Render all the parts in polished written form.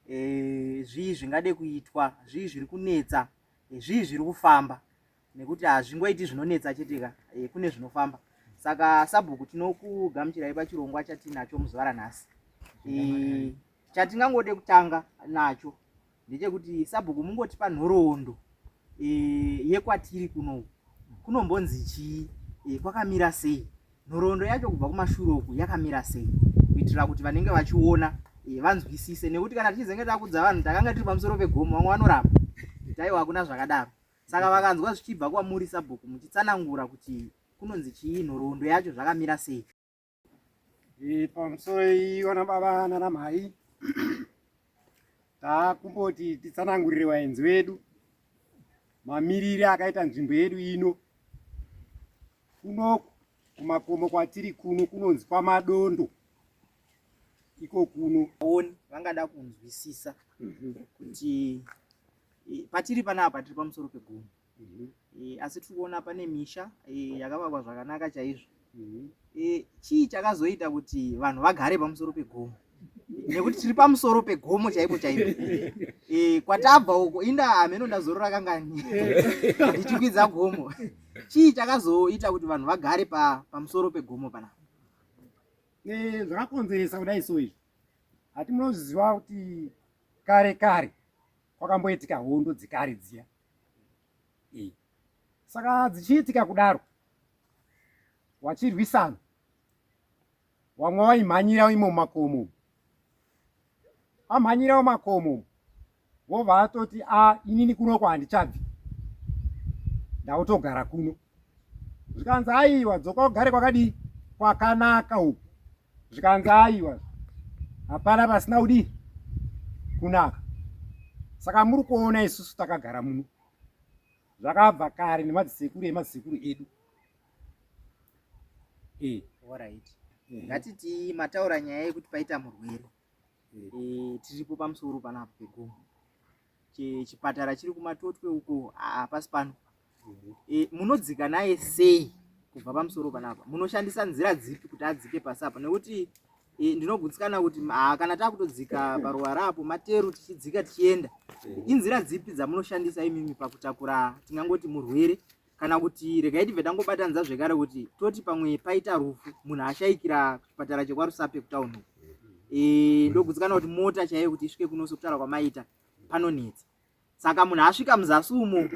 zvii zvingade kuitwa, zvii zviri kunetsa, zvii zviri kufamba, nekuti hazvingoiti zvinonetsa chetika, kune zvinofamba. Saka sabhuku tinokugamuchirai pachirongwa chatinacho muzuva ranhasi. Chatingangode kutanga nacho ndechekuti sabhuku mungotipa nhoroondo yekwatiri kunoku kunombonzi chii, kwakamira sei, nhoroondo yacho kubva kumashure uku yakamira sei, kuitira kuti vanenge vachiona vanzwisise. Nekuti kana tichizenge takudza vanhu takanga tiri pamusoro pegomo, vamwe vanoramba taiwa hakuna zvakadaro. Saka vakanzwa zvichibva kwamuri sabhuku muchitsanangura kuti kunonzi chii, nhoroondo yacho zvakamira sei. Pamusoro iwana baba nana mai takumboti titsanangurire vaenzi vedu mamiriri akaita nzvimbo yedu ino. Kunoku kumakomo kwatiri kuno kunonzi kwamadondo. Iko kuno oni vangada kunzwisisa kuti patiri panapa tiri pamusoro pegomo, asi tiri kuona pane misha yakavakwa zvakanaka chaizvo. Chii chakazoita kuti vanhu vagare pamusoro pegomo? Nekuti tiri pamusoro pegomo chaipo chaipo. Kwatabva uko inda hameno ndazorora kangani ndichikwidza gomo. Chii chakazoita kuti vanhu vagare pamusoro pegomo panapa? Zvakakonzeresa kudai so izvi hati munozviziva kuti kare kare kwakamboitika hondo dzikare dziya. Saka dzichiitika kudaro, wachirwisana, wamwe waimhanyira imo mumakomo, amhanyira mumakomo vobva atoti inini kunoko handichabvi, ndautogara kuno. Zvikanzi aiwa dzoka ugare kwakadii, kwakanaka uku. Zvikanzi aiwa hapana pasina kudii, kunaka. Saka muri kuona isusu takagara muno zvakabva kare nemadzisekuru emadzisekuru edu. Alright. Ngatiti mataura nyaya yekuti paita murwere, tiripo pamusoro panapa pegomo. Chipatara chiri kumatotwe uko hapasi pano. Munodzika naye sei kubva pamusoro panapa? Munoshandisa nzira dzipi kuti adzike pasi apa? Nekuti ndinogutsikana kuti kana takutodzika paruwara apo materu tichidzika tichienda, inzira dzipi dzamunoshandisa imimi pakutakura tingangoti murwere? Kana kuti regai tibve tangobatanidza zvekare kuti toti pamwe paita rufu munhu ashaikira chipatara chekwaRusape kutauni, ndogutsikana kuti mota chaiyo kuti isvike kuno sekutaura kwamaita panonetsa. Saka munhu asvika muzasi umo,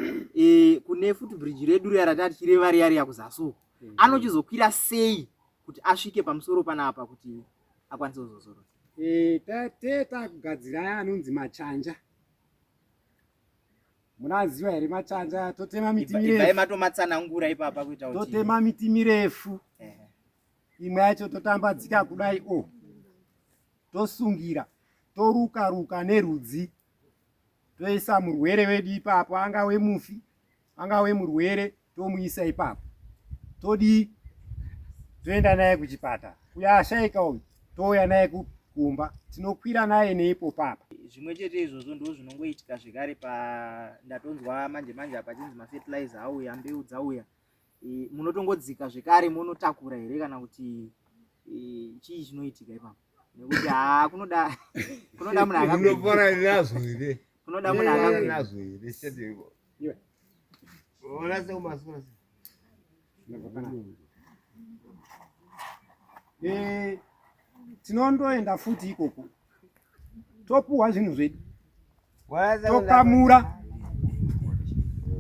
kune footbridge redu riya ratati chireva riya riya kuzasi uko, anochizokwira sei kuti asvike pamusoro panapa kuti akwanise kuzozorora? Takugadzira aya anonzi machanja. Munaziva here machanja? Totema miti mirefu. Matomatsanangura ipapa kuita kuti totema miti mirefu. Imwe yacho totambadzika kudai tosungira, toruka ruka nerudzi, toisa murwere wedu ipapo, angave mufi, angave murwere, tomuisa ipapo. Todii? Toenda naye kuchipatara. Uya ashaika uyu touya naye kumba, tinokwira naye neipo papa. Zvimwe chete izvozvo ndizvo zvinongoitika zvekare ndatonzwa manje manje apa chinzi mafertilizer auya, mbeu dzauya. Munotongodzika zvekare munotakura here kana kuti chii chinoitika ipapo? Nekuti kunoda munhu akagwinya nazo here. Kunoda munhu akagwinya nazo here chete iko. Ona se umasona. Tinondoenda futi ikoko, topuwa zvinhu zvedu,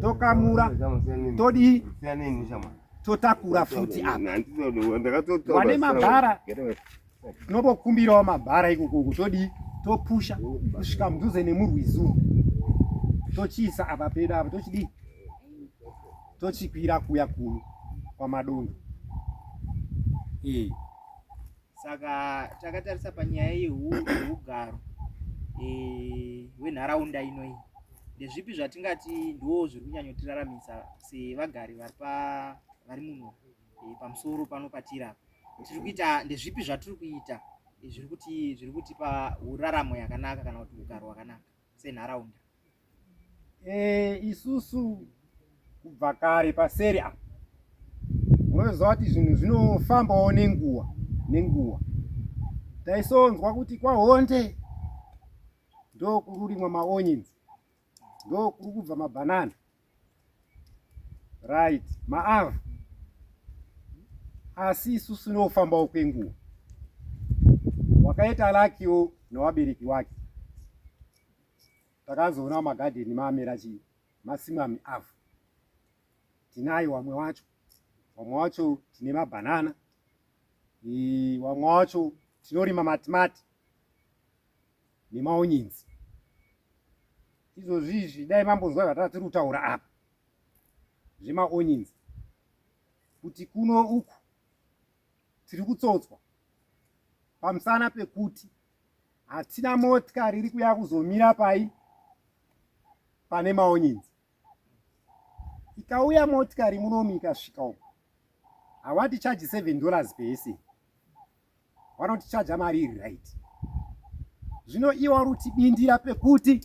tokamura, todii? Totakura futi apa. Wane mabhara, tinotokumbirawo mabhara ikoko, todii? Topusha kusvika mudhuze nemurwizi umu, tochiisa apa pedu apa, tochidii? Tochikwira kuya kuno kwamadondo. Saka takatarisa panyaya yeugaro hwenharaunda inoi, ndezvipi zvatingati ndoo zviri kunyanyotiraramisa sevagari vari muno pamusoro pano patiri apa? Tiri kuita ndezvipi zvatiri kuita zviri kutipa uraramo yakanaka kana kuti ugaro hwakanaka senharaunda? Isusu kubva kare paseri apa munoziva kuti zvinhu zvinofambawo nenguva. Taisonzwa kuti kwaHonde ndo kuri kurimwa maonyens, ndo kuri kubva mabhanana, right, maavha. Asi isusu nofambawo kwenguva, wakaita lakiwo newabereki wake, takazoona magadheni maamera chii masimu amiavha. Tinayo wamwe wacho tine mabhanana, wamwe wacho tinorima matimati nemaonyens. Izvozvizvi dai mambonzwa zvatava tiri kutaura apa zvemaonyens, kuti kuno uku tiri kutsotswa pamusana pekuti hatina motikari iri kuya kuzomira pane maonyens. Ikauya motikari munomu ikasvika uku, havatichaji $7 pese, vanotichaja mari iri right. Zvino iwo vari kutibindira pekuti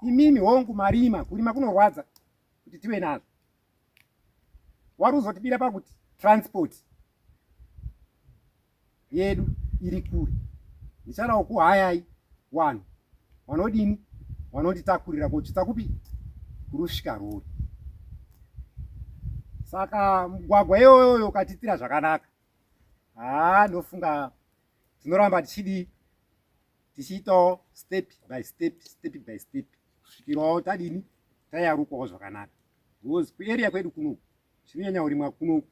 imimi hongu marima, kurima kunorwadza kuti tive nazvo. Vari kuzotibira pakuti transport yedu iri kure. Ndichadawo kuhayai vanhu vanodini, vanotitakurira kochitsa kupi, kurusvika rori. Saka mugwagwa iyoyo ukatitira zvakanaka, ndofunga tinoramba tichiitawo step by step kusvikirawo tadini, tayarukawo zvakanaka. Because kuarea kwedu kunoku chinonyanya kurimwa kunoku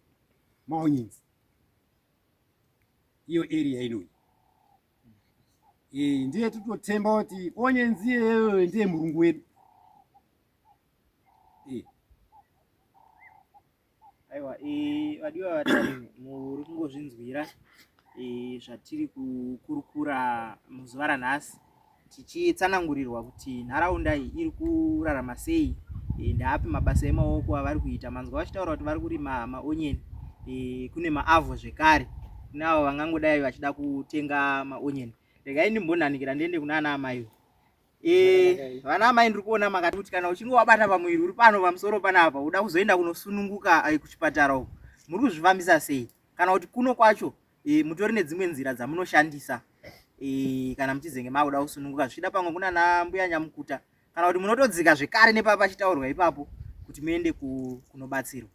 maonyens, iyo area inoyi. Ndiye tototemba kuti onyens iyeyo ndiye murungu wedu. Aiwa, vadiwa vatari muri kungozvinzwira zvatiri kukurukura muzuva ranhasi, tichitsanangurirwa kuti nharaunda iyi iri kurarama sei, ndaapi mabasa emaoko avari kuita. Manzwa vachitaura kuti vari kurima maonyeni, kune maavho zvekare, kune avo vangangodai vachida kutenga maonyeni. Regai ndimbonhanikira ndiende kuna ana amai. Vana amai ndiri kuona makati kuti kana uchinge wabata pamuviri uri pano pamusoro panapa uda kuzoenda kunosununguka kuchipatara uku, muri kuzvifambisa sei? Kana kuti kuno kwacho mutori nedzimwe nzira dzamunoshandisa kana muchizenge makuda kusununguka, zvichida pamwe kuna ana mbuya nyamukuta, kana kuti munotodzika zvekare nepapa pachitaurwa ipapo kuti muende kunobatsirwa.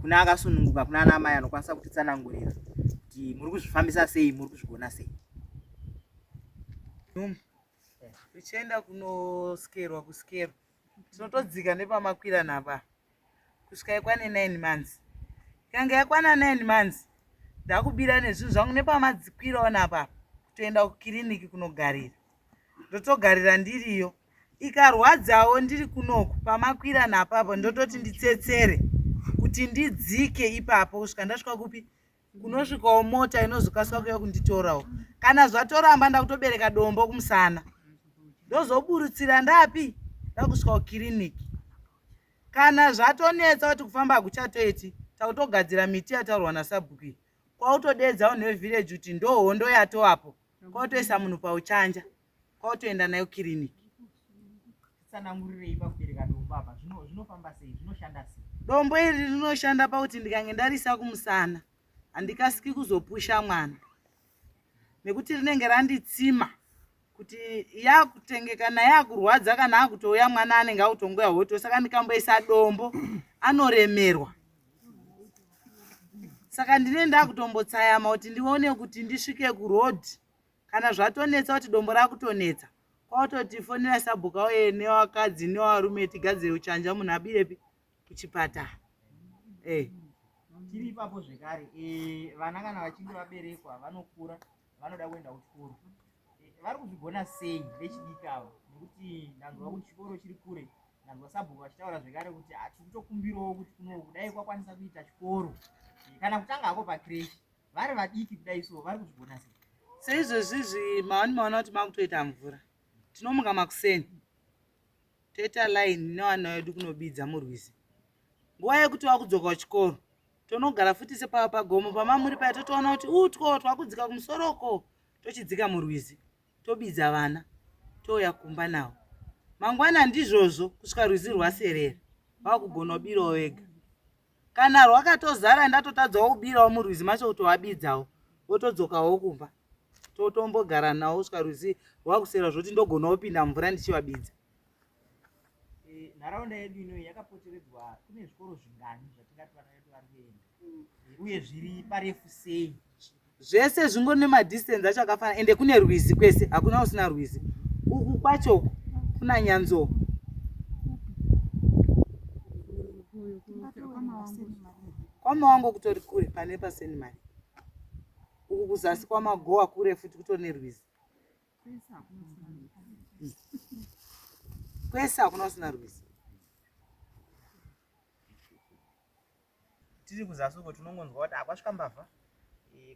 Kuna akasununguka, kuna ana amai anokwanisa kutitsanangurira kuti muri kuzvifambisa sei, muri kuzvigona sei. Tichienda kunoskerwa kuskerwa, tinotodzika nepamakwira napa kusvika yakwane 9 months. Ikanga yakwana 9 months ndakubira nezvinhu zvangu nepamadzikwirawo napa kutoenda kukiriniki kunogarira. Ndotogarira ndiriyo, ikarwadzawo ndiri kunoku pamakwira napapo ndototi nditsetsere kuti ndidzike ipapo kusvika ndasvika kupi, kunosvikawo mota inozokasika kuya kunditorawo. Kana zvatoramba ndakutobereka dombo kumusana, ndozoburutsira ndapi, ndakusvika kukiriniki. Kana zvatonetsa kuti kufamba hakuchatoiti, takutogadzira miti yataurwa nasabhuku, kwautodedzawo nevhireji kuti ndo hondo yatowapo, kwautoisa munhu pauchanja, kwautoenda nayo kiriniki. Tsanangurirei pakubereka dombo apa, zvinofamba sei, zvinoshanda sei? Dombo iri rinoshanda pakuti ndikange ndarisa kumusana handikasiki kuzopusha mwana, nekuti rinenge randitsima kuti yakutengeka naye akurwadza kana akutouya mwana anenge akutongoya hoto. Saka ndikamboisa dombo anoremerwa. Saka ndine ndakutombotsayama kuti ndione kuti ndisvike kurodhi. Kana zvatonetsa kuti dombo rakutonetsa, kwautoti fonera sabhuku auye nevakadzi nevarume tigadzire uchanja munhu abirepi kuchipatara. Tiri ipapo zvekare, vana kana vachinge vaberekwa vanokura, vanoda kuenda kuchikoro. Vari kuzvigona sei vechidiki ava? Nekuti ndanzwa kuti chikoro chiri kure, ndanzwa sabhuku vachitaura zvekare kuti tirikutokumbirawo kuti kuno kudai kwakwanisa kuita chikoro kana kutanga hako pakireshi. Vari vadiki kudai so, vari kuzvigona sei? Seizvozvizvi maona kuti makutoita mvura, tinomuka makuseni toita laini nevana vedu kunobidza murwizi. Nguva yekuti wakudzoka kuchikoro tonogara futi sepava pagomo pamamuri paya, totoona kuti utwo twakudzika kumusoroko, tochidzika murwizi tobidza vana touya kumba nawo. Mangwana ndizvozvo kusvika rwizi rwaserera, vakugona kubirawo vega. Kana rwakatozara ndatotadzawo kubirawo murwizi macho kuti wabidzawo, wotodzokawo kumba. totombogara nawo kusvika rwizi rwakusera zvoti ndogonawo pinda mvura ndichivabidza. Nharaunda yedu ino yakapoteredzwa kune zvikoro zvingani zvatingati vana vedu vari kuenda uye zviri parefu sei? Zvese zvingori nemadhistenzi acho akafanana, ende kune rwizi kwese, hakuna usina rwizi. Uku kwacho kuna Nyanzo. Kwama wangu kutori kure pane paseni mari. Uku kuzasi kwamagowa kure futi kutori nerwizi. Kwese hakuna usina rwizi. Tiri kuzasi uko tinongonzwa kuti akwasvika mbavha,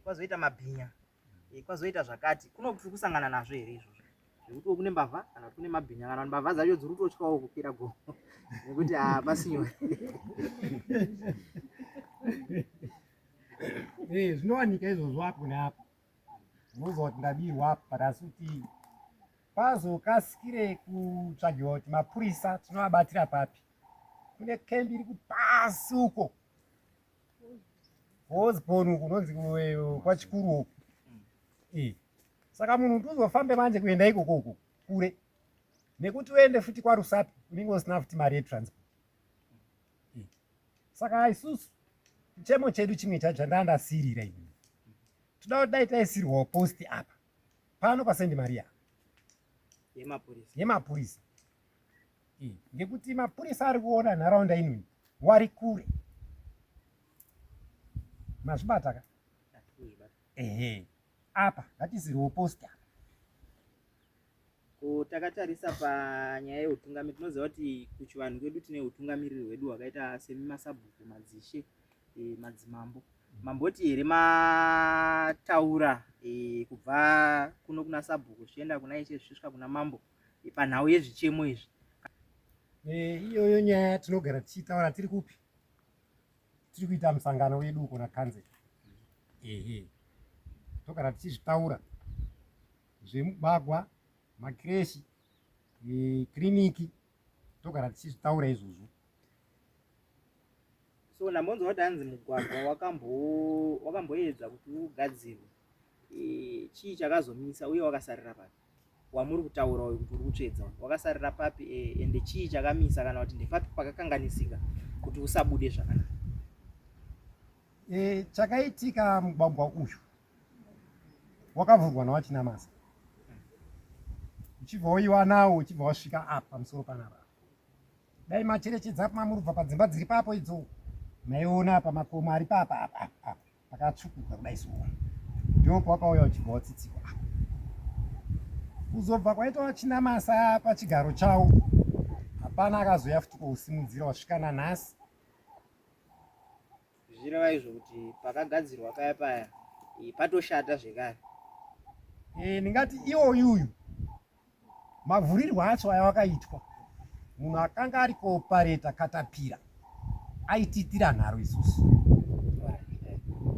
kwazoita mabhinya, kwazoita zvakati. Kuno kuri kusangana nazvo here izvozvo? Zvekuti kune mbavha kana kune mabhinya kana mbavha dzacho dziri kutotyawo kukwira gomo nekuti hapasinyore. Zvinowanika izvozvo apo neapo. Unozwa kuti ndabirwa apa, but asi kuti pazokasikire kutsvagiwa kuti mapurisa tinovabatira papi. Kune kembi iri kupasi uko Osborn kunonzi kwachikuru uko. Saka munhu nduzofambe manje kuenda ikoko kure. Nekuti uende futi kwaRusapi unenge usina futi mari yetransport. Saka isusu chemo chedu chimwe chacho ndandasirira ini. Toda kuti dai taisirwawo posti apa. Pano paSaint Maria. Yemapurisa. Ngekuti mapurisa ari kuona nharaunda ino wari kure. Mazvibata ka? Apa ngatisirwewo posti apa. Takatarisa panyaya yeutungamiri, tinoziva kuti kuchivanhu kwedu tine utungamiriri hwedu hwakaita semimasabhuku, madzishe, madzimambo. Mamboti here mataura kubva kuno kuna sabhuku zvichienda kuna ishe zvisvika kuna mambo panhau yezvichemo izvi? Iyoyo nyaya tinogara tichitaura tiri kupi? Tiri kuita musangano wedu uko nakanzeri. Togara tichizvitaura zvemugwagwa, makireshi, kiriniki, togara tichizvitaura izvozvo. So ndambonzwa kuti hanzi mugwagwa wakamboedza kuti ugadzirwe. Chii chakazomisa uye wakasarira papi? Wamuri kutaura uyu kuti uri kutsvedza wakasarira papi, ende chii chakamisa kana kuti ndepapi pakakanganisika kuti usabude zvakanaka? Chakaitika mugwagwa uyu wakavhurwa nawaChinamasa. Uchibva wayiwa nawo uchibva wasvika apa pamusoro panapa. Dai macherechedza mamurubva padzimba dziri papo idzo. Maiona pamakomo ari papa pakatsvukuka kudai so. Ndipo pakauya uchibva watsitsikwa. Kuzobva kwaita waChinamasa pachigaro chawo. Hapana akazoya futi kuusimudzira wasvika nanhasi. Zvireva izvo kuti pakagadzirwa paya paya patoshata zvekare. Ndingati iwoyuyu mavhurirwa acho aya wakaitwa. Munhu akanga ari kuopareta katapira aititira nharo isusu.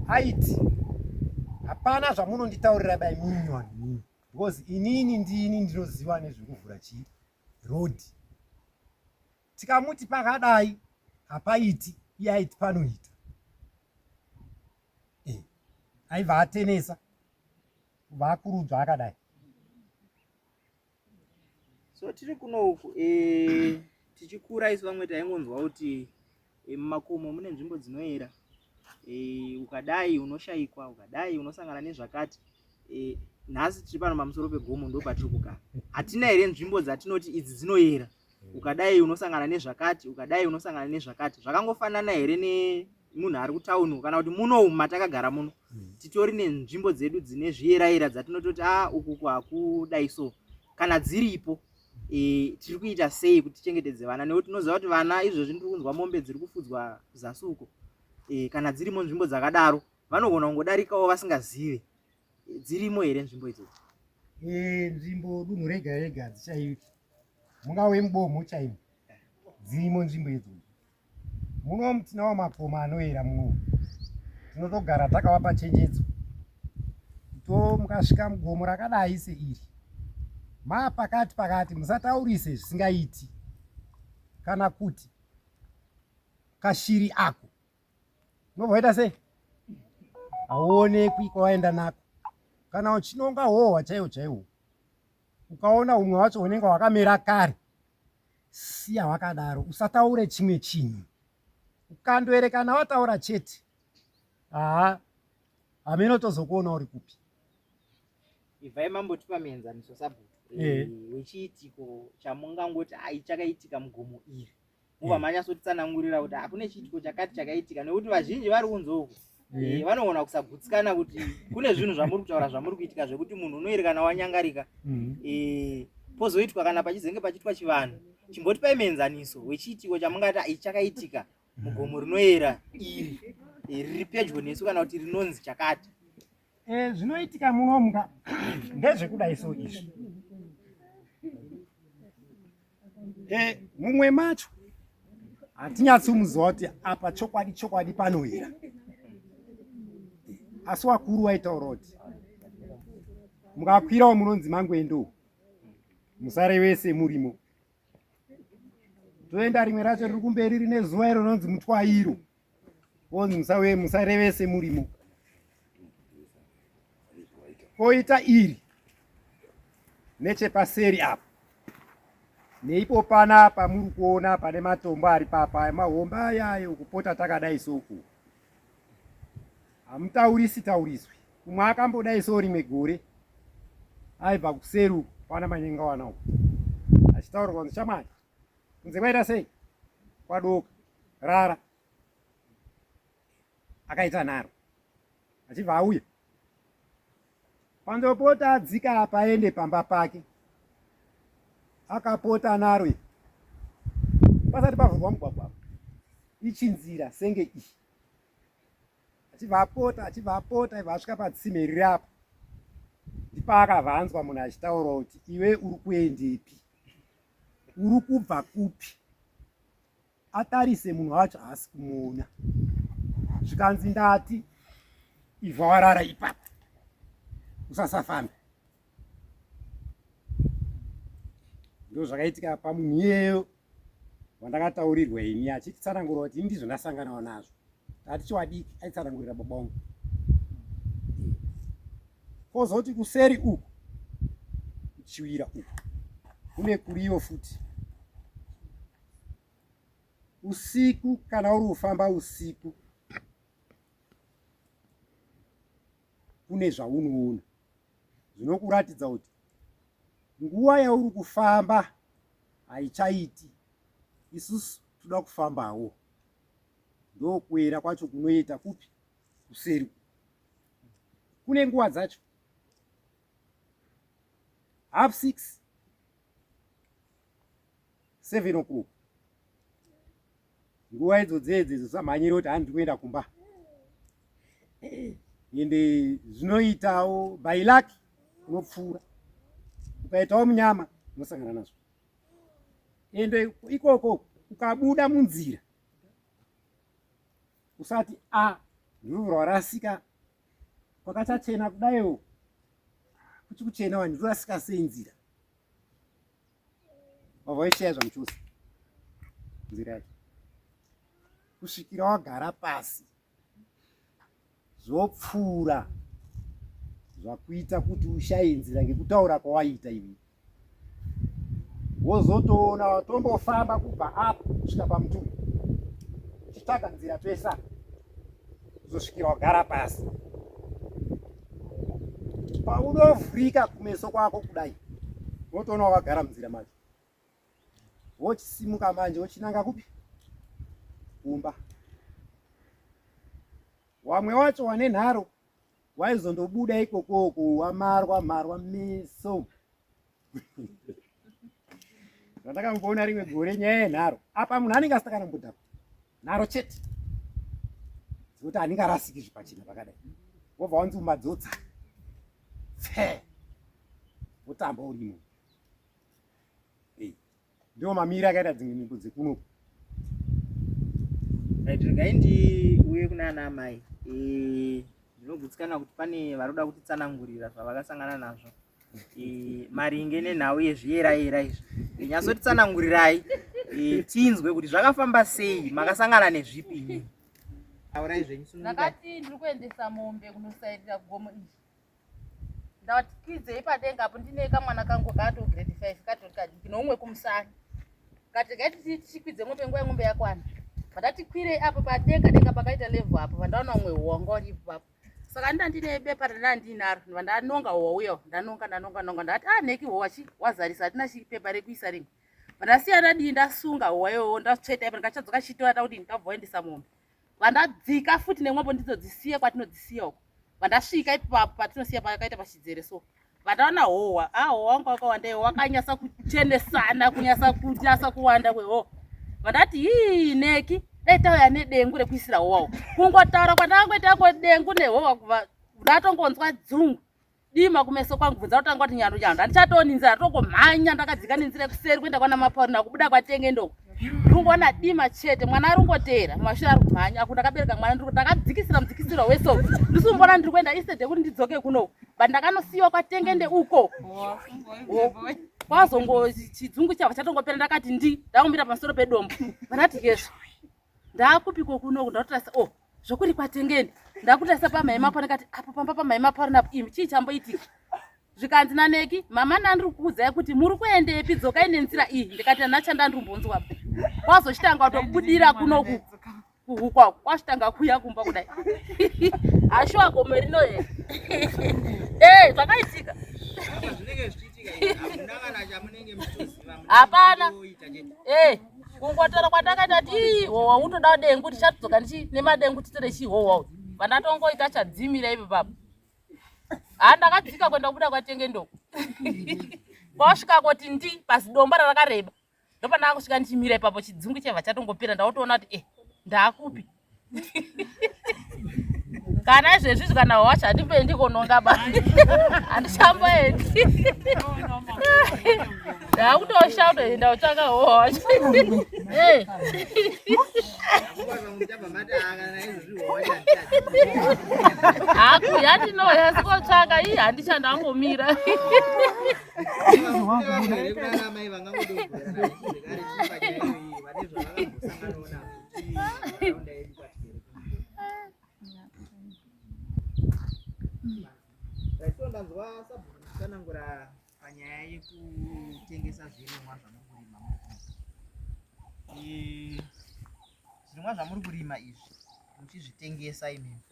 Aiti hapana zvamunonditaurira dai munyunywa nini. Because inini ndinoziva nezvekuvhura chii rodhi. Tikamuti pakadai hapaiti, iye aiti panoita. Aibva atenesa kubva akurudzwa akadai. So tiri kuno uku tichikura isu vamwe taingonzwa kuti mumakomo mune nzvimbo dzinoera, ukadai unoshayikwa, ukadai unosangana nezvakati. Nhasi tiri pano pamusoro pegomo ndo patiri kugara. Hatina here nzvimbo dzatinoti idzi dzinoera, ukadai unosangana nezvakati, ukadai unosangana nezvakati. Zvakangofanana here nemunhu ari kutauni kana kuti muno matakagara muno titori nenzvimbo dzedu dzine zvieraera dzatinototi uku hakudai so. Kana dziripo tiri kuita sei kuti tichengetedze vana? Nekuti tinoziva kuti vana izvozvi ndiri kunzwa mombe dziri kufudzwa zasi uko. Kana dzirimo nzvimbo dzakadaro vanogona kungodarikawo vasingazive. Dzirimo here nzvimbo idzodzo? Nzvimbo dunhu rega rega dzichaiti mungave mubomo chaimo dzirimo nzvimbo idzodzo. Muno tinawo makomo anoera muno. Tinotogara takavapa chenjedzo. Mukasvika mugomo rakadai seiri, pakati musataurise zvisingaiti. Kana kuti kashiri ako unobva waita sei? Hauonekwi kwawaenda nako. kana uchinonga hohwa chaiwo chaiwo ukaona umwe wacho unenge wakamera kare, siya wakadaro, usataure chimwe chinhu. Ukandoerekana wataura chete, hamenotozokuona uri kupi. Ibvai mambotipa muenzaniso sabhuku wechiitiko chamungangoti chakaitika mugomo iri, mubva manyasotitsanangurira kuti kune chiitiko chakati chakaitika, nekuti vazhinji vari kunzouku vanoona kusagutsikana kuti kune zvinhu zvamuri kutaura zvamuri kuitika zvekuti munhu unoerekana wanyangarika. Pozoitwa kana pachizenge pachiitwa chivanhu, chimbotipai muenzaniso wechiitiko chamungati chakaitika mugomo rinoera iri riri pedyo nesu, kana kuti rinonzi chakati. Zvinoitika munomuka ndezvekudai so izvi. Mumwe macho hatinyatsumuziva kuti apa chokwadi panoera, asi wakuru waitaura kuti mukakwirawo munonzi Mangwendo musarevese murimo. Toenda rimwe racho riri kumberi rine zuva iro rinonzi Mutwairo, onzi musarevese murimo. Koita iri nechepaseri apa, neipo panapa muri kuona pane matombo ari papa mahomba ayayo kupota takadai soko. Hamutauriswi. Umwe akambodai so rimwe gore aibva kuseru pana manyenga wanawo achitaura kuti chamai kunze kwaita sei, kwadoka rara. Akaita nharo achibva auya pandopota adzika apa aende pamba pake, akapota naro pasati pavhurwa mugwagwa ichinzira senge iyi, achibva apota ibva asvika patsime riri apa, ndipaakabvanzwa munhu achitaura kuti iwe uri kuendepi, uri kubva kupi. Atarise munhu wacho haasi kumuona, zvikanzi ndati ibva warara ipapo usasafambe. Ndo zvakaitika pamunhu iyeyo wandakataurirwa ini, achititsanangura kuti ndizvo ndasanganawo nazvo. Tati wadiki aitsanangurira baba wangu. Kozoti kuseri uku kuchiwira uku kune kuriyo futi. Usiku kana uri kufamba usiku kune zvaunoona zvinokuratidza kuti nguva yauri kufamba haichaiti, isusu toda kufambawo. Ndokuera kwacho kunoita kupi? Kuseri. Kune nguva dzacho 6:30, 7 o'clock. Nguva idzo dzedzo samhanyira kuti handi kuenda kumba. Ende zvinoitawo by luck unopfuura, ukaitawo munyama unosangana nazvo. Ende ikoko ukabuda munzira usati ndiro warasika kwakachachena kudaiwo, kuchi kuchena wani rurasika sei nzira, wabva waishaya zvamuchusa nzira yacho, kusvikira wagara pasi zvopfuura zvakuita kuti ushaye nzira ngekutaura kwawaita iwe. Wozotoona watombofamba kubva apo kusvika pamutumba uchitsvaga nzira pesa, uzosvikira wagara pasi. Paunovhurika kumeso kwako kudai wotoona wakagara munzira macho, wochisimuka manje wochinanga kupi? Kumba. Wamwe wacho wane nharo waizondobuda ikokoko wamarwa meso. Zvandakamboona rimwe gore nyaya yenharo, apa munhu anenge asitakanambodhakwa nharo chete dzekuti handingarasiki zvipachena pakadai, wobva wanzi umadzodza wotamba urimo. Ndiwo mamiri akaita dzimwe nzvimbo dzekunoku. Regai ndiuye kuna ana amai. Ndinogutsikana kuti pane varoda kutitsanangurira zvavakasangana nazvo maringe nenhau yezviyera izvi. Nyatsotitsanangurirai tinzwe kuti zvakafamba sei, makasangana nezvipi. Aurai zvenyu. Ndakati ndiri kuendesa mombe kunosairira gomo iri. ndati kwidzei padenga apo ndine kamwana kangu kato grade 5 katoti nomwe kumusana kati gaiti tichikwidze mwombe nguva yemwombe yakwana vandati kwirei apo padenga pakaita level apo vandaona umwe howa ngoripo apo saka ndandine bepa randinaro vandanonga howa uyo ndanonga ndati neki howa wazarisa hatina chipepa rekuisa rimwe vandasiyana dii ndasunga howa iyoyo ndatsveta ipo ndikachadzoka chitoata kuti ndikabvoendesa mombe vandadzika futi nemwombe ndizodzisiye kwatinodzisiya uko vandasvika ipapo patinosiya pakaita pachidzere so vandaona howa howa wangu wakawanda iwo wakanyasa kuchenesana kunyasa kuwanda kwehowa vandati neki dai tauya nedengu rekuisira howawo kungotaura kwandangoitako dengu nehowa kuva ndatongonzwa dzungu dima kumeso kwangu bvunza kutanga kuti nyando handichatoninzira tongomhanya ndakadzika ninzire kuseri kuenda kwana mapauri nakubuda kwatenge ndoko ndingoona dima chete mwana arungoteera mashure ari kumhanya aku ndakabereka mwana ndakadzikisira mudzikisiro weso ndisumbona ndiri kuenda isede kuti ndidzoke kuno but ndakanosiyiwa kwatengende uko kwazongo chidzungu chava chatongopera ndakati ndakumbira pamusoro pedombo vandati kezvo ndakupiko kunoku ndakutarisa zvokuri kwatengende ndakutarisa pamhai mapo ndakati apo pamba pamhai mapo arinapo imi chii chamboitika zvikanzi naneki mama ndandiri kuudzai kuti muri kuendepi dzokai nenzira iyi ndikati hanachandandirimbonzwapo kwazochitanga kutobudira kunoku kuhukwa kwachitanga kuya kumba kudai ashuwa gome rino here zvakaitika hapana kungotora kwatakaita ti howa utoda dengu tichatidzoka nemadengu titere chihowa vandatongoita chadzimira ipi papo ndakadzika kuenda kubuda kwatenge ndoko kwasvika kuti pasi domba rarakareba ndopandakasvika ndichimira ipapo chidzungu cheva chatongopera ndautoona kuti ndakupi kana izvezvi kana howacho handimboendi kononga ba handichamboendi ndakutosha ndautsvaka howacho haku yandinoya sikotsvaka handichandambomira ndanzwa sabhuku tikanangura panyaya yekutengesa zvirimwa zvamuri kurima zvirimwa zvamuri kurima izvi muchizvitengesa imimi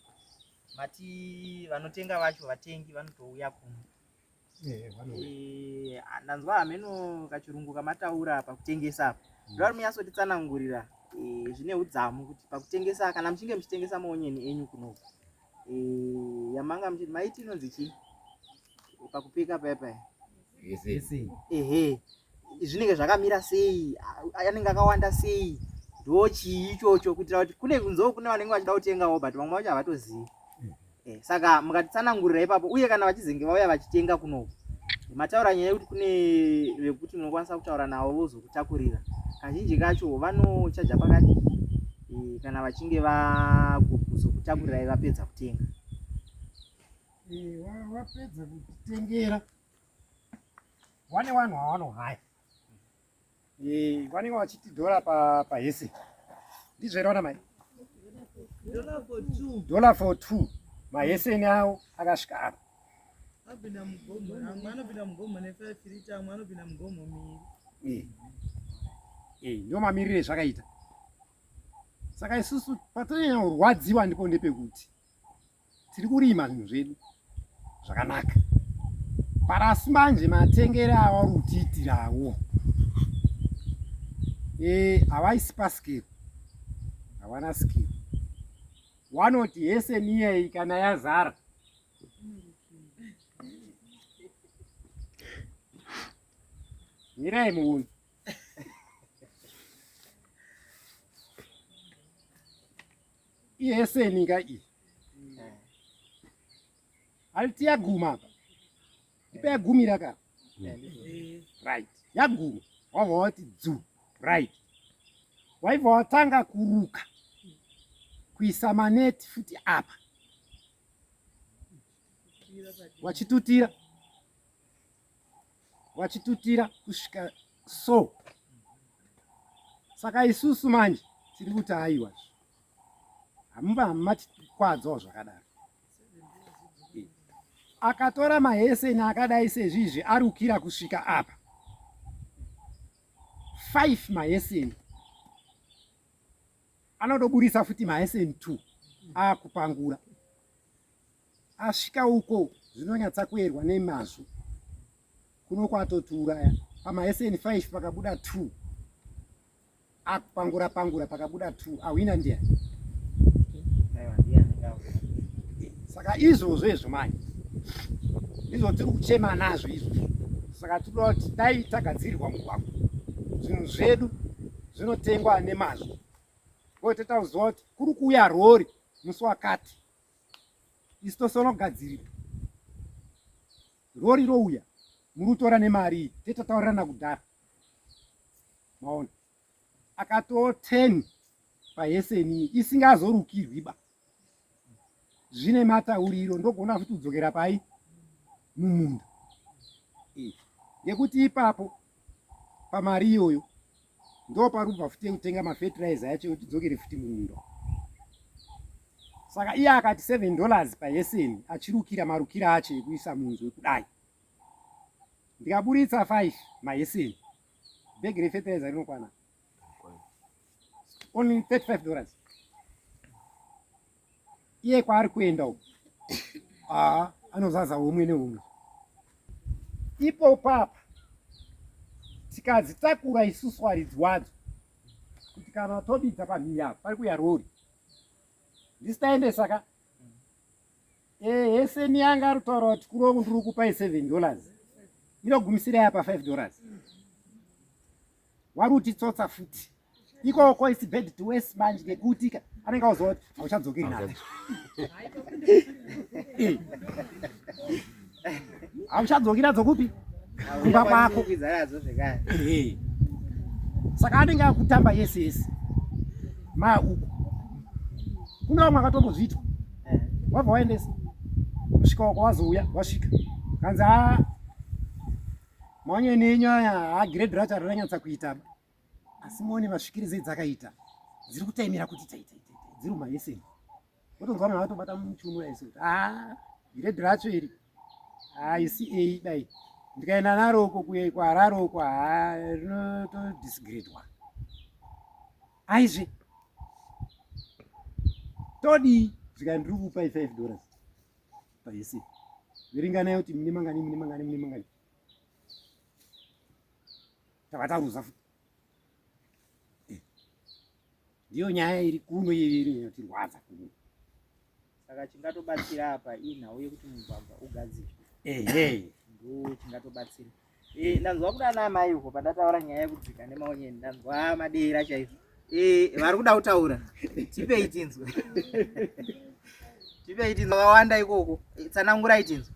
mati vanotenga vacho vatengi vanotouya kuno ndanzwa hameno kachirungu kamataura pakutengesa apo ndvari munyatsotitsanangurira zvine udzamu kuti pakutengesa kana muchinge muchitengesa maonyeni enyu kunoku yamanga maiti inonzi chii pakupika pepe zvinenge zvakamira sei anenge akawanda sei ndochii ichocho kuitira kuti kune kunzoo kune vanenge vachida kutengawo but vamwe vacho havatozivi saka mukatitsanangurira ipapo uye kana vachizenge vauya vachitenga kunoku mataura nyaya yekuti kune vekuti munokwanisa kutaura navo vozokutakurira kazhinji kacho vanochaja pakati kana vachinge vakuzokutakurira vapedza kutenga wapedza kutitengera vane vanhu havanohaya vanenge vachiti dhora pahese ndizvairaona mai $2 for 2 maheseni avo akasvika apa ndio mamirire zvakaita saka isusu patonyanya kurwadziwa ndipo ndepekuti tiri kurima zvinhu zvedu zvakanaka parasi manje matengere avari kutiitirawo havaisi pasikero havana sikero wanoti hese niyei kana yazara mirai muuni iheseni ka iyi haliti yaguma apa ipa yagumira ka right yaguma wabva wati dzu right waibva watanga kuruka kuisa maneti futi apa wachitutira kusvika so saka isusu manje tiri kuti aiwa hamumba matikwadzwawo zvakadaro akatora maheseni akadai sezvizvi arukira kusvika apa 5 maheseni anodoburisa futi maheseni 2 akupangura asvika uko zvinonyatsa kuerwa nemazvo kuno kwatotura pamaheseni 5 pakabuda 2 akupangura pangura pakabuda 2 ahwina ndiani saka izvozvo izvo mani izvo tiri kuchema nazvo izvozvo saka tinoda kuti dai tagadzirirwa mugwagwa zvinhu zvedu zvinotengwa nemazvo uye tauziva kuti kuri kuuya rori musi wakati isi tosonogadzirira rori rouya murutora nemari iyi tetotaurirana kudhara maona akatoo 10 paheseni iyi isingazorukirwiba zvine matauriro ndogona futi kudzokera pai mumunda ngekuti ipapo pamari iyoyo ndo parubva futi yekutenga mafertilizer yacho kuti dzokere futi mumunda. Saka iye akati $7 paheseni achirukira marukira acho ekuisa munzwe kudai. Ndikaburitsa 5 maheseni bhegi refertilizer rinokwana only $35. Iye kwaari kuenda uko anozaza umwe neumwe. Ipo papa tikadzitakura isusu waridzi wadzo kuti kana tobidza pamhiya pari kuya rori ndisitaende saka heseni yanga arutaura kuti kuroku ndiri kupai $7 inogumisira yapa $5 wari utitsotsa futi ikoko isi bed to waste manje ngekuti anenge auziva kuti hauchadzokeri nazo hauchadzokeri nadzo kupi kumba kwako. Saka anenge akutamba yese yese uko kuna vamwe akatombozviitwa wabva waendesa kusvika uko wazouya wasvika kanzi manye nenyaya grade racho rinonyatsa kuita asi muone masvikirize dzakaita dziri kutaimira kuti taita dziri maheseni wotonzwa munhu atobata muchiuno yese kuti grade racho iri isi A dai ndikaenda naro uko kwararo uko rinotodisgradwa aizve todi zvika ndiri kupai $5 paheseni veringanayo kuti mune mangani tavataruza futi ndiyo nyaya iri kuno iri inotirwadza kuno. Saka chingatobatsira apa inhau yekuti mugwagwa ugadzirwe ndo chingatobatsira. Ndanzwa kuda ana mai uko pandataura nyaya yekudzika nemaonyeni ndanzwa madera chaizvo vari kuda kutaura tipei tinzwe tipei tinzwe vakawanda ikoko tsanangurai tinzwe.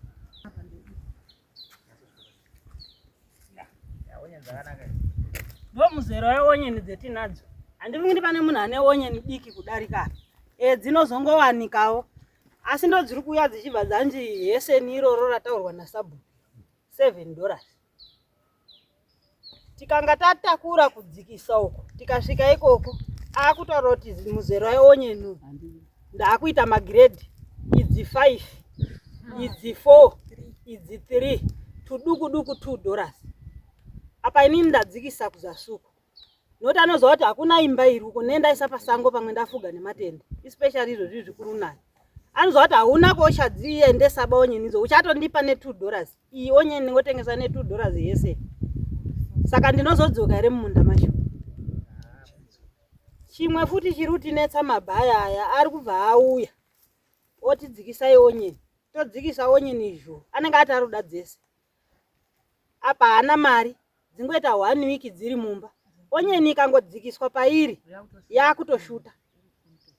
Ndo muzero weonyeni dzetinadzo handivungiri pane munhu ane onyeni diki kudarika dzinozongowanikawo asi ndo dziri kuuya dzichibva dzanji heseni iroro rataurwa naSabhuku $7. Tikanga tatakura kudzikisa uko tikasvika ikoko akutaura kuti muzero weonyeni ndaakuita magiredi idzi 5 idzi 4 idzi 3 tuduku duku $2. Apa inini ndadzikisa kuzasuku noti anoziva kuti hakuna imba iri uko nendaisa pasango pamwe ndafuga nematende especially izvo zvizvi zvikuru nayo anoziva kuti hauna kochadziendesa baonyenidzo uchatondipa $2 iyi onyeni ngotengesa $2 yese. Saka ndinozodzoka here mumunda macho. Chimwe futi chiri kutinetsa mabhaya aya ari kubva auya otidzikisai onyeni todzikisa onyeni izvo anenge ati aruda dzese apa haana mari dzingoita 1 wiki dziri mumba onyeni ikangodzikiswa pairi yakutoshuta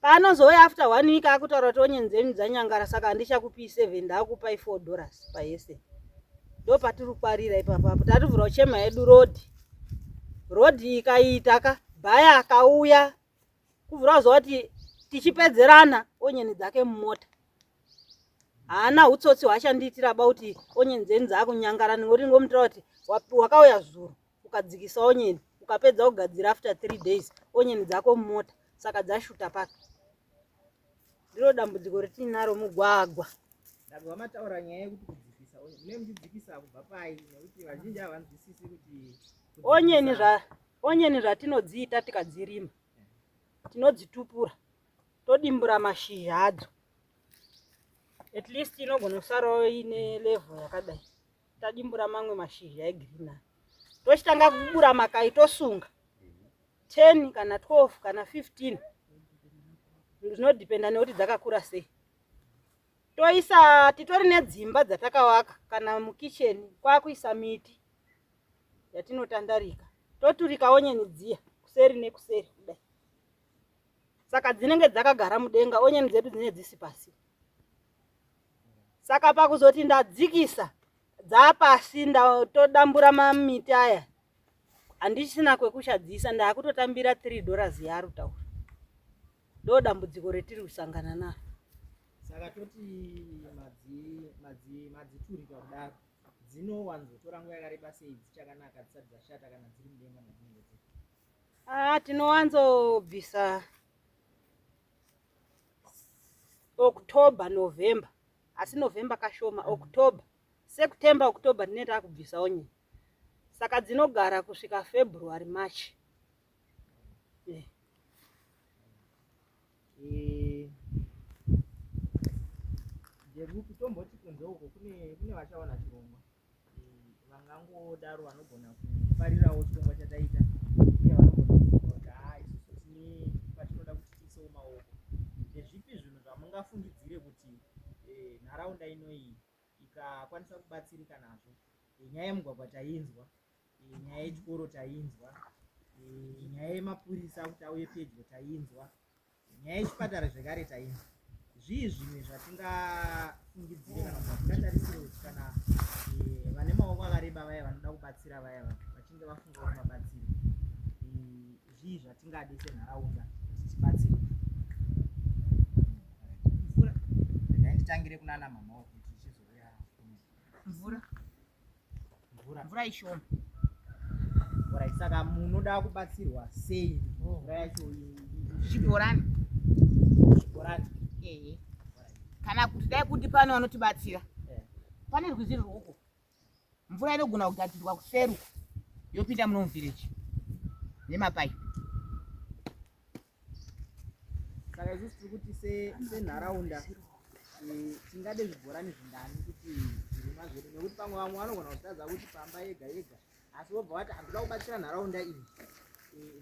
paanozouya after 1 week akutaura kuti onyeni dzenyu dzanyangara saka handichakupi $7 ndakupai $4 pahese. Ndo patiri kwarira ipapapo tativhura uchema yedu rodhi ikaita bhaya akauya kuvhura zva kuti tichipedzerana onyeni dzake mumota haana utsotsi hwashandiitira bauti onyeni dzenyu dzakunyangara ningoti ngomutira kuti wakauya zuro ukadzikisa onyeni ukapedza kugadzira after 3 days onyeni dzako mumota saka dzashuta paka. Ndiro dambudziko ritinaro mugwagwa ndabva mataura nyaya yekuti kudzikisa onye mune muchidzikisa kubva pai nekuti vazhinji havanzwisisi kuti onyeni zvatinodziita tikadzirima tinodzitupura todimbura mashizha adzo at least inogona kusarawo ine level yakadai tadimbura mamwe mashizha egreen tochitanga kubura makai tosunga 10 kana 12 kana 15 zvinodhipenda nekuti dzakakura sei toisa titori nedzimba dzatakawaka kana mukicheni kwakuisa miti yatinotandarika toturika onyeni dziya kuseri nekuseri kudai saka dzinenge dzakagara mudenga onyeni dzedu dzinenge dzisi pasi saka pakuzoti ndadzikisa dzapasi todambura mamiti aya handisina kwekushadzisa ndakutotambira $3 yarutaura ndo dambudziko retiri kusangana naro. Saka toti madziturika kudaro dzinowanzotora nguva yakareba sei dzichakanaka dzisati dzashata kana dziri mudenga madzinenge dziri? Tinowanzobvisa October, November, asi November kashoma, October, September, October ndinenge takubvisa onyeni. Saka dzinogara kusvika February, March. Jeruku tomboti kunze uko kune vachaona chirongwa vangangodaro vanogona kufarirawo chirongwa chataita uye vanogona kuti isusu tine patinoda kuti tiisewo maoko. Ndezvipi zvinhu zvamungafungidzire kuti nharaunda inoyi ikakwanisa kubatsirika nazvo? Nyaya yemugwagwa tainzwa, nyaya yechikoro tainzwa, nyaya yemapurisa kuti auye pedyo tainzwa, nyaya yechipatara zvekare tainzwa. Zvii zvimwe zvatingafungidzire kana zvatingatarisire kuti kana vane maoko akareba vaya vanoda kubatsira vaya vachinge vafunga kuti vabatsire, zvii zvatingade senharaunda kuti tibatsire? Mvura. Regai nditangire kunana mamawo kuti tichizouya. Mvura ishoma. Mvura saka munoda kubatsirwa sei? Mvura yacho zvibhorani. Kana kuti dai kuti pane vanotibatsira, pane rwizi rwuko, mvura inogona kugadzirwa kuseru yopinda muno muvhireji nemapaipi. Saka isusu tiri kuti senharaunda tingade zvibhorani zvingani kuti zvirima zvedu, nekuti pamwe vamwe vanogona kutadza kuti pamba yega yega, asi vobva vati handinoda kubatsira nharaunda iyi.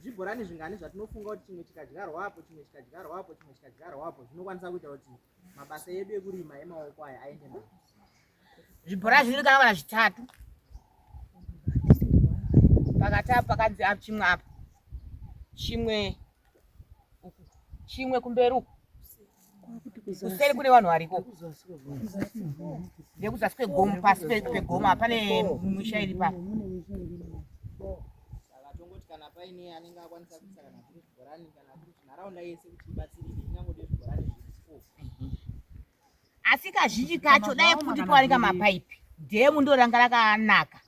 Zvibhorani zvingani zvatinofunga kuti chimwe chikadyarwapo, chimwe chikadyarwapo, chimwe chikadyarwapo zvinokwanisa kuita kuti mabasa edu ekurima emaoko aya aende mberi? Zvibhorani zvinenge kana 3 pakati apo pakadzi apo, chimwe apo, chimwe kumberi uko kuseri kune vanhu variko ndekuzasi kwegomo, pasi pegoma pane misha iri papo. Tongoti kana paine anenge akwanisa kuisa kana kuri zvibhorani kana kuri nharaunda yese kuti ibatsirike ingangode zvibhorani zviri 4. Asi kazhinji kacho dai kuti pawanika mapaipi dhemu ndo ranga rakanaka,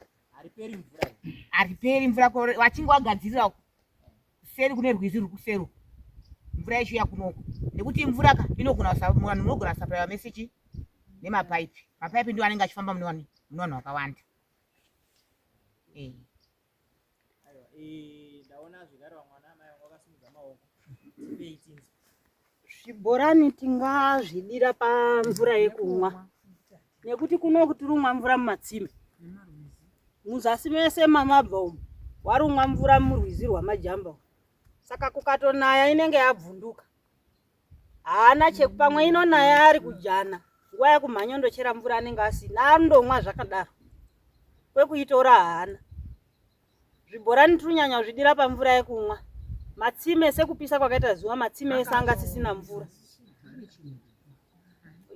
hariperi mvura wachinge wagadzirira kuseri kune rwizi ruri kuseri mvura ichiuya kunoko, nekuti mvura inogona vanhu munogona kusapuraiwa mesechi nemapaipi. Mapaipi ndio anenge achifamba mune vanhu vakawanda. Ndaona zvigaro mwana mai wakasimudza maoko. Zvibhorani tingazvidira pamvura yekumwa, nekuti kuno turumwa mvura mumatsime. Muzasi mese mamabva umu warumwa mvura murwizi rwamajamba, saka kukatonaya inenge yabvunduka. Haana chekupamwe inonaya ari kujana, nguva yekumhanya ndochera mvura anenge asina, andomwa zvakadaro, kwekuitora haana. Zvibhorani tunyanya zvidira pamvura yekumwa. Matsime sekupisa kwakaita zuva, matsime ese anga asisina mvura.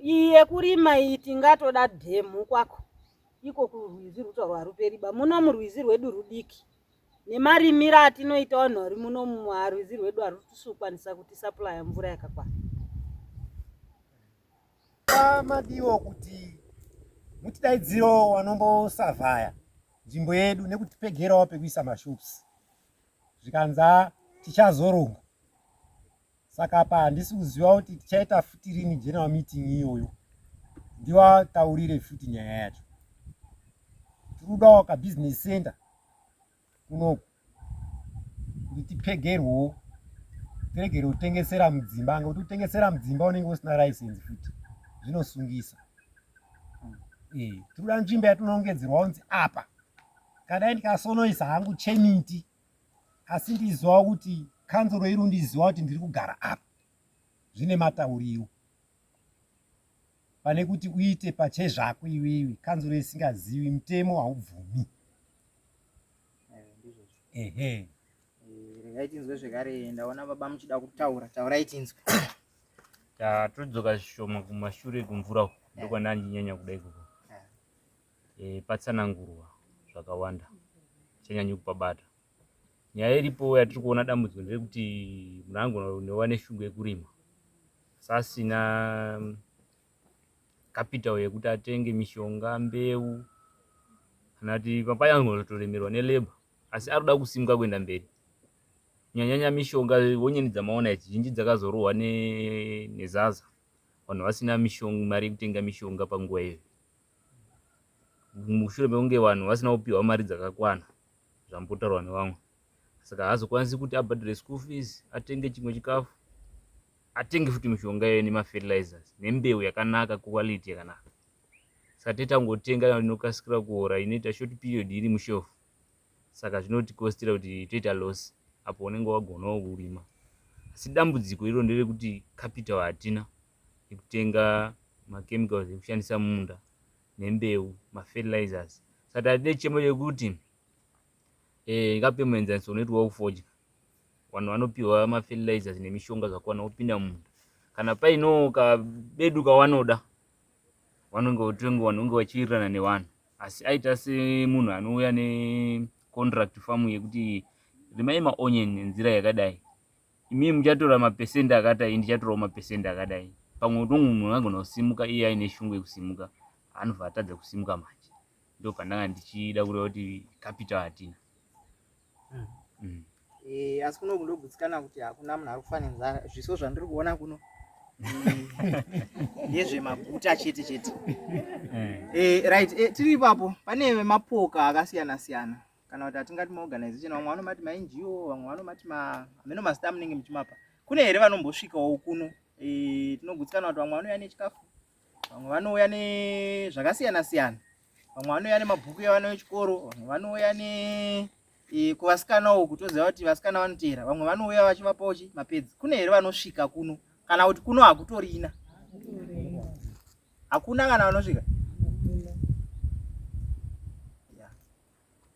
Iye kurima iyi tingatoda dhemu kwako, iko kurwizi rutorwa ruperiba. Muno murwizi rwedu rudiki, nemarimira atinoita vanhu vari muno murwizi rwedu harutisukwanisa kuti supply mvura yakakwana. Madiwo kuti mutidaidziro wanombosavhaya nzvimbo yedu nekutipegerawo pekuisa mashops, zvikanza tichazoronga. Saka apa handisi kuziva kuti tichaita futirini general meeting iyoyo ndiwataurire futi nyaya yacho. Tirudawo kabusiness center kunoku kuti tipegerwewo, tiregere kutengesera mudzimba, ngekuti kutengesera mudzimba unenge usina license futi zvinosungisa. Tiruda nzvimbo yatinongedzerwa kunzi apa kadai ndikasonoisa hangu chemiti asi ndiziva kuti kanzuro iri ndiziva kuti ndiri kugara apa, zvine matauriwo, pane kuti uite pachezvako iwewe kanzuro isingazivi, mutemo haubvumi. Regai tinzwe zvekare, ndaona baba muchida kutaura, taurai tinzwe. Todzoka zvishoma kumashure kumvura ndokwandandinyanya kudai kuko. Patsanangurwa zvakawanda chanyanyi kupabata. Nyaya iripo yatiri kuona dambudziko nderekuti munhu anogona shungu yekurima, sasina capital yekuti atenge mishonga, mbeu, kana kuti papa angotoremerwa nelabor asi arikuda kusimuka kuenda mberi. Nyanyanya mishonga wonyeni dzamaona zhinji dzakazorohwa nezaza, vanhu vasina mari yekutenga mishonga panguva iyo. Mushure mekunge vanhu vasina kupiwa mari dzakakwana zvambotaurwa nevamwe, saka haazokwanisi kuti abhadhare school fees, atenge chimwe chikafu, atenge futi mishonga iyoyo nemafertilizers nembeu yakanaka, quality yakanaka. Saka titangotenga inokasikira kuora, inoita short period iri mushefu, saka zvinotikostira kuti toita loss apo unenge wagonawo kurima. Asi dambudziko iro nderekuti capital hatina yekutenga machemicals ekushandisa mumunda nembeu, mafertilizers. Saka tine chemo chekuti ngape muenzaniso unoitwa kufodya, vanhu vanopiwa mafertilizers nemishonga zvakwana opinda mumunda, kana painowo kabedu kavanoda vanonge vachiwirirana nevanhu. Asi aita semunhu anouya necontract farm yekuti rimai maonyeni nenzira yakadai, imimi muchatora mapesende akadai, ndichatorawo mapesende akadai. Pamwe munhu anogona kusimuka iye aine shungu yekusimuka, anobva atadza kusimuka manje. Ndo pandanga ndichida kureva kuti capital hatina. Asi kuno kundogutsikana kuti hakuna munhu ari kufa nenzara. Zviso zvandiri kuona kuno ndezvemaguta chete chete. Right, tiri ipapo pane mapoka akasiyana siyana, kana kuti hatingati maorganization, vamwe vanomati maNGO, vamwe vanomati ameno mazita munenge muchimapa. Kune here vanombosvikawo kuno? Tinogutsikana kuti vamwe vanouya nechikafu, vamwe vanouya nezvakasiyana siyana, vamwe vanouya nemabhuku evana vechikoro, vamwe vanouya kuvasikanawo kutoziva kuti vasikana vanotera, vamwe vanouya vachivapawo mapedzi. Kune here vanosvika kuno, kana kuti kuno hakutorina? Hakuna kana vanosvika?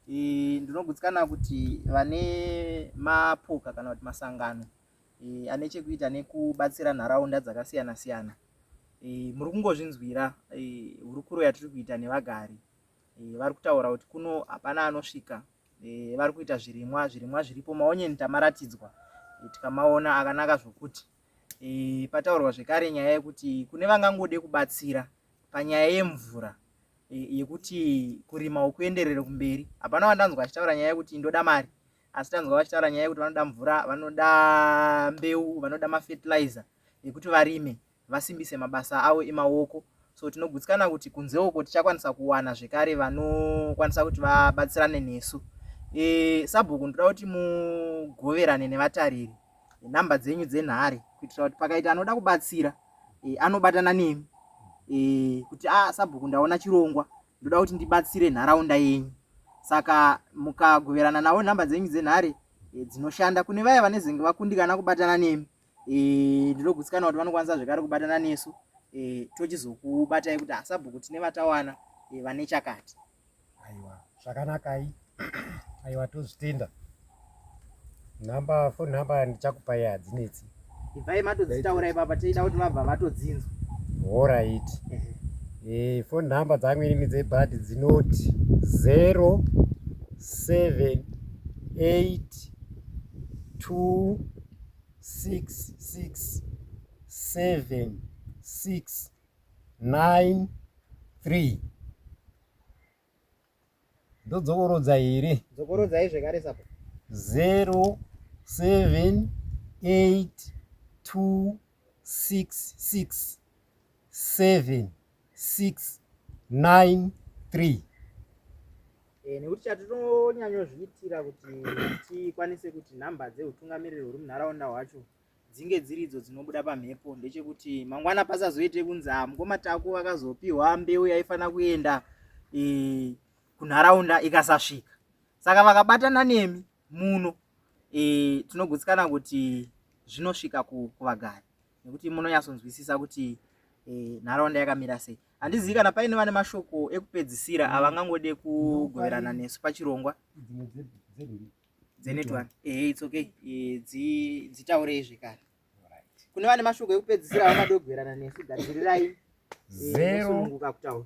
Ndinogutsikana kuti vane mapoka kana kuti masangano ane chekuita nekubatsira nharaunda dzakasiyana siyana, muri kungozvinzwira hurukuro yatiri kuita nevagari. Vari kutaura kuti kuno hapana anosvika, vari kuita zvirimwa zviripo, maonyeni tamaratidzwa, tikamaona akanaka zvokuti. Pataurwa zvekare nyaya yekuti kune vangangode kubatsira panyaya yemvura, yekuti kurima ukuenderere kumberi. Hapana vandanzwa achitaura nyaya yekuti ndoda mari, asi tanzwa vachitaura nyaya yekuti vanoda mvura, vanoda mbeu, vanoda mafertilizer yekuti varime, vasimbise mabasa avo emaoko. So tinogutsikana kuti kunze uko tichakwanisa kuwana zvekare vanokwanisa kuti vabatsirane nesu. Sabhuku ndoda kuti mugoverane nevatariri nhamba dzenyu dzenhare, kuitira kuti pakaita anoda kubatsira anobatana nemi, kuti Sabhuku ndaona chirongwa, ndoda kuti ndibatsire nharaunda yenyu. Saka mukagoverana navo nhamba dzenyu dzenhare dzinoshanda, kune vaya vanezenge vakundikana kubatana nemi, ndinogutsikana kuti vanokwanisa zvekare kubatana nesu, tochizokubatai kuti Sabhuku tine vatawana vane chakati. Aiwa, zvakanakai. Aiwa, tozvitenda. Phone number ndichakupai hadzinetsi. Ibvai matodzitaura ipapa, teida kuti mabva matodzinzwa. Alright. Phone number dzangu ini dzebhadhi dzinoti 078266763. Ndodzokorodza here? Dzokorodzai zvekare sapo. 078266763. 693. Nekuti chatinonyanyozviitira kuti tikwanise kuti nhamba dzeutungamiriri huri munharaunda hwacho dzinge dziridzo dzinobuda pamhepo ndechekuti mangwana pasazoite kunzi mukomatako vakazopiwa mbeu yaifana kuenda kunharaunda ikasasvika. Saka vakabatana nemi muno tinogutsikana kuti zvinosvika kuvagari nekuti munonyatsonzwisisa kuti nharaunda yakamira sei. Handizivi kana paine vane mashoko ekupedzisira avangangode kugoverana nesu pachirongwa dzenetwani. It's okay. Dzitaurei zvekare. Kune vane mashoko ekupedzisira avangade kugoverana nesu, gadzirirai 071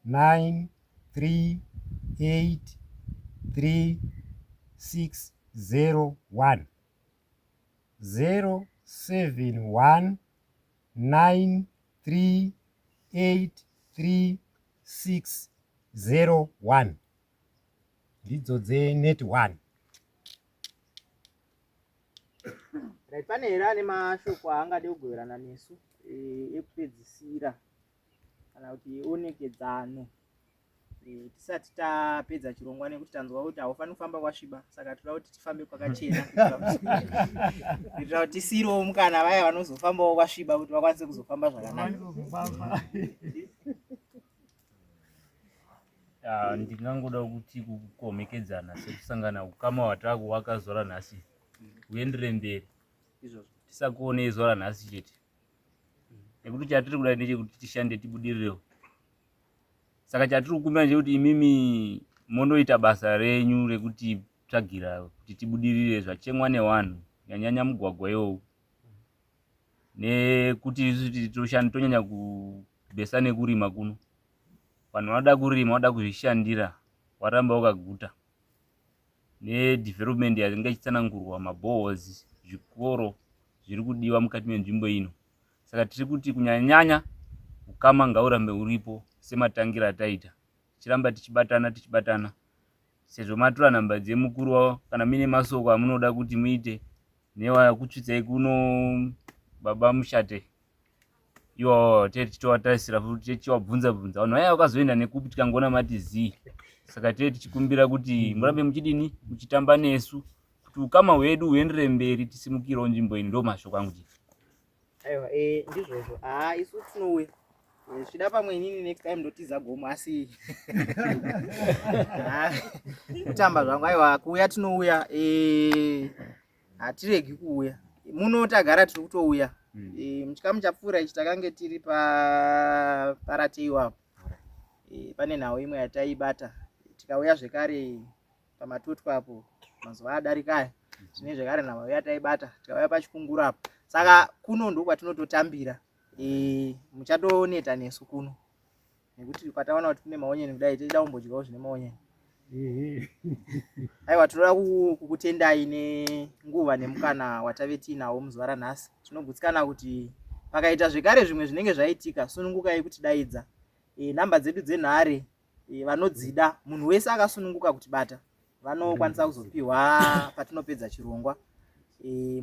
9383601. 07193833601 ndidzo dzenet 1. Right, pane here ane mashoko aangade kugoverana nesu ekupedzisira kana kuti onekedzano tisati tapedza chirongwa, nekuti tanzwa kuti haufani kufamba kwasviba, saka toda kuti tifambe kwakachena kuitira kuti tisirewo mukana vaya vanozofambawo kwasviba kuti vakwanise kuzofamba zvakanaka. Ndingangoda kuti kukomekedzana sekusangana ukama hwatakuwaka zuva ranhasi huendere mberi, tisakuonei zuva ranhasi chete, nekuti chatiri kuda ndechekuti tishande tibudirirewo. Saka chatiri kukumbira ndechekuti imimi mondoita basa renyu rekuti tsvagira kuti tibudirire zvachemwa nevanhu, nyanyanya mugwagwa iwowu, nekuti isusu tonyanya kubhesa nekurima kuno. Vanhu vanoda kurima, vanoda kuzvishandira, waramba ukaguta. Nedevelopment yainge ichitsanangurwa, mabohozi, zvikoro zviri kudiwa mukati menzvimbo ino. Saka tiri kuti kunyanya ukama ngaurambe uripo sematangira ataita, tichiramba tichibatana sezvo matora nhamba dzemukuru wavo. Kana mine masoko amunoda kuti muite newakutsvitsai kuno baba Mushate, iwo tichitarisira futi tichivabvunza vanhu vaya vakazoenda nekupi tikangoona mati zii. Saka tichikumbira kuti murambe muchidini, muchitamba nesu kuti ukama hwedu huendere mberi, tisimukirewo nzvimbo ini. Ndo mashoko angu chete. Aiwa, ndizvozvo. Isu tinouya zvida pamwe inini next time ndotiza gomo, asi kutamba zvangu. Aiwa, kuuya tinouya, hatiregi kuuya muno, tagara tiri kutouya. Muchikamu chapfuura ichi takange tiri parateiwapo, pane nhau imwe yataibata, tikauya zvekare pamatotwa apo mazuva adarikaya, zvine zvekare nhau yataibata, tikauya pachikunguru apo. Saka kuno ndo kwatinototambira, muchatoneta nesu kuno, nekuti pataona kuti kune maonyeni kudai tichida kumbodyawo zvine maonyeni. Aiwa, tinoda kukutendai nenguva nemukana watave tiinawo muzuva ranhasi. Tinogutsikana kuti pakaita zvekare zvimwe zvinenge zvaitika, sunungukai kutidaidza. Nhamba dzedu dzenhare vanodzida, munhu wese akasununguka kutibata vanokwanisa kuzopiwa patinopedza chirongwa.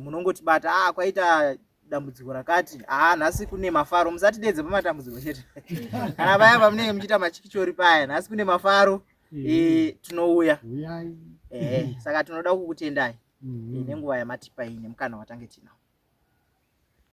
Munongotibata, kwaita dambudziko rakati, nhasi kune mafaro, musatidedze pamatambudziko chete. Kana paya pamunenge muchiita machikichori paya, nhasi kune mafaro, tinouya. Saka tinoda kukutendai nenguva yamatipai nemukana watange tinao.